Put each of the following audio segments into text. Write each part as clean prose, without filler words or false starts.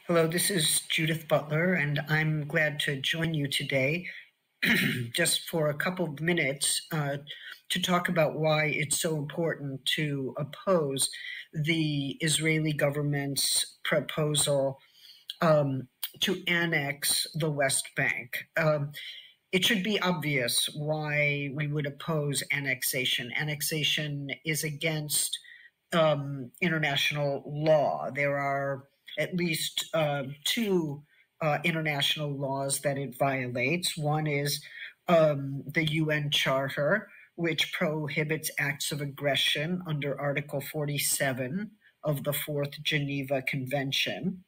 Hello, this is Judith Butler, and I'm glad to join you today just for a couple of minutes to talk about why it's so important to oppose the Israeli government's proposal to annex the West Bank. It should be obvious why we would oppose annexation. Annexation is against international law. There are at least two international laws that it violates. One is the UN Charter, which prohibits acts of aggression under Article 47 of the Fourth Geneva Convention.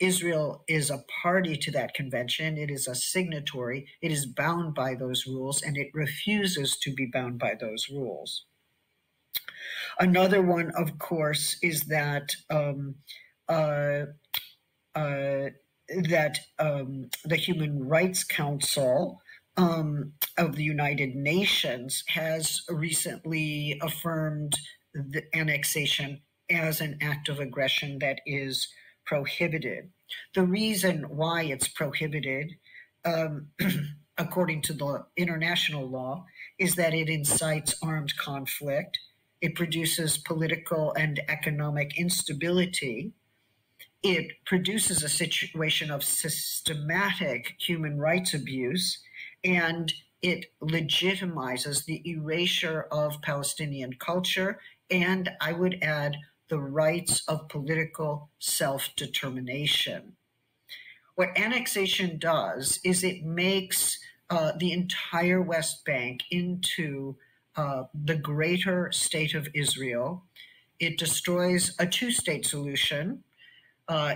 Israel is a party to that convention. It is a signatory. It is bound by those rules, and it refuses to be bound by those rules. Another one, of course, is that the Human Rights Council of the United Nations has recently affirmed the annexation as an act of aggression that is prohibited. The reason why it's prohibited, according to the international law, is that it incites armed conflict. It produces political and economic instability. It produces a situation of systematic human rights abuse, and it legitimizes the erasure of Palestinian culture, and I would add the rights of political self-determination. What annexation does is it makes the entire West Bank into the greater state of Israel. It destroys a two-state solution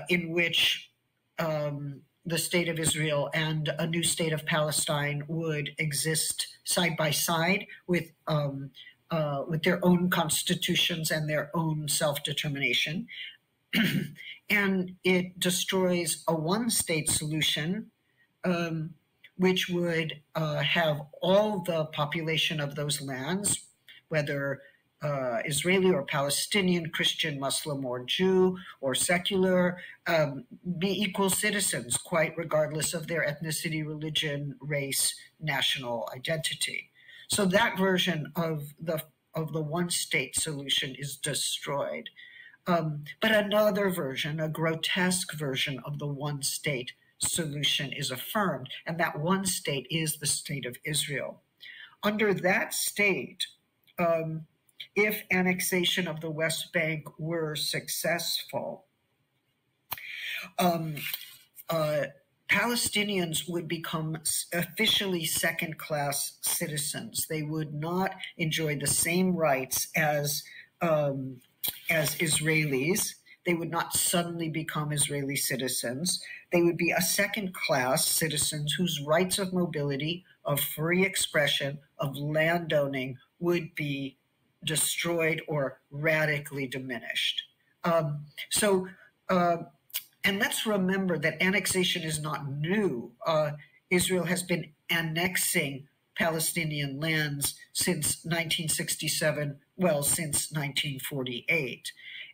in which the state of Israel and a new state of Palestine would exist side by side with their own constitutions and their own self-determination. And it destroys a one-state solution which would have all the population of those lands, whether Israeli or Palestinian, Christian, Muslim, or Jew, or secular, be equal citizens, quite regardless of their ethnicity, religion, race, national identity. So that version of the one-state solution is destroyed. But another version, a grotesque version of the one-state solution, is affirmed, and that one state is the state of Israel. Under that state, if annexation of the West Bank were successful, Palestinians would become officially second-class citizens. They would not enjoy the same rights as Israelis. They would not suddenly become Israeli citizens. They would be a second-class citizens whose rights of mobility, of free expression, of landowning would be destroyed or radically diminished. And let's remember that annexation is not new. Israel has been annexing Palestinian lands since 1967, well, since 1948.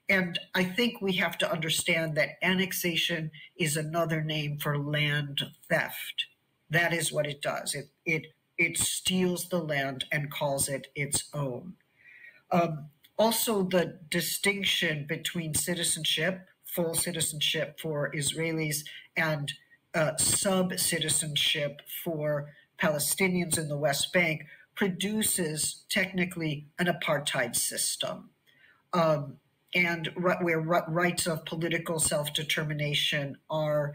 And I think we have to understand that annexation is another name for land theft. That is what it does. It steals the land and calls it its own. Also, the distinction between citizenship, full citizenship for Israelis, and sub-citizenship for Palestinians in the West Bank produces technically an apartheid system. And where rights of political self-determination are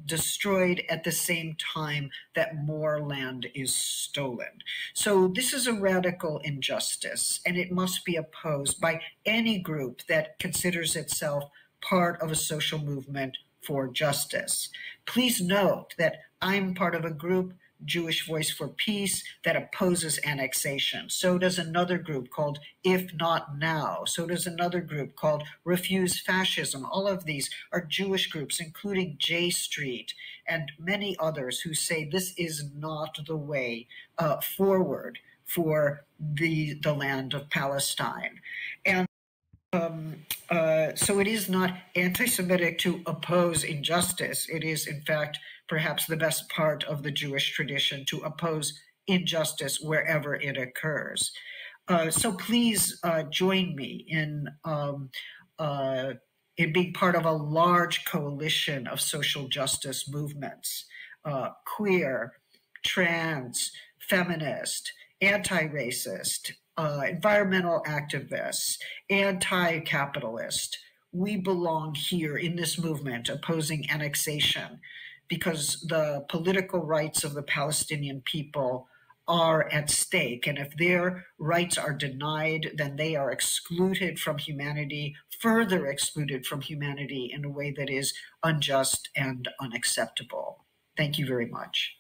destroyed at the same time that more land is stolen. So this is a radical injustice, and it must be opposed by any group that considers itself part of a social movement for justice. Please note that I'm part of a group, Jewish Voice for Peace, that opposes annexation. So does another group called If Not Now. So does another group called Refuse Fascism. All of these are Jewish groups, including J Street and many others who say this is not the way forward for the land of Palestine. And So it is not anti-Semitic to oppose injustice. It is, in fact, perhaps the best part of the Jewish tradition to oppose injustice wherever it occurs. So please join me in being part of a large coalition of social justice movements, queer, trans, feminist, anti-racist, environmental activists, anti-capitalist. We belong here in this movement opposing annexation because the political rights of the Palestinian people are at stake. And if their rights are denied, then they are excluded from humanity, further excluded from humanity in a way that is unjust and unacceptable. Thank you very much.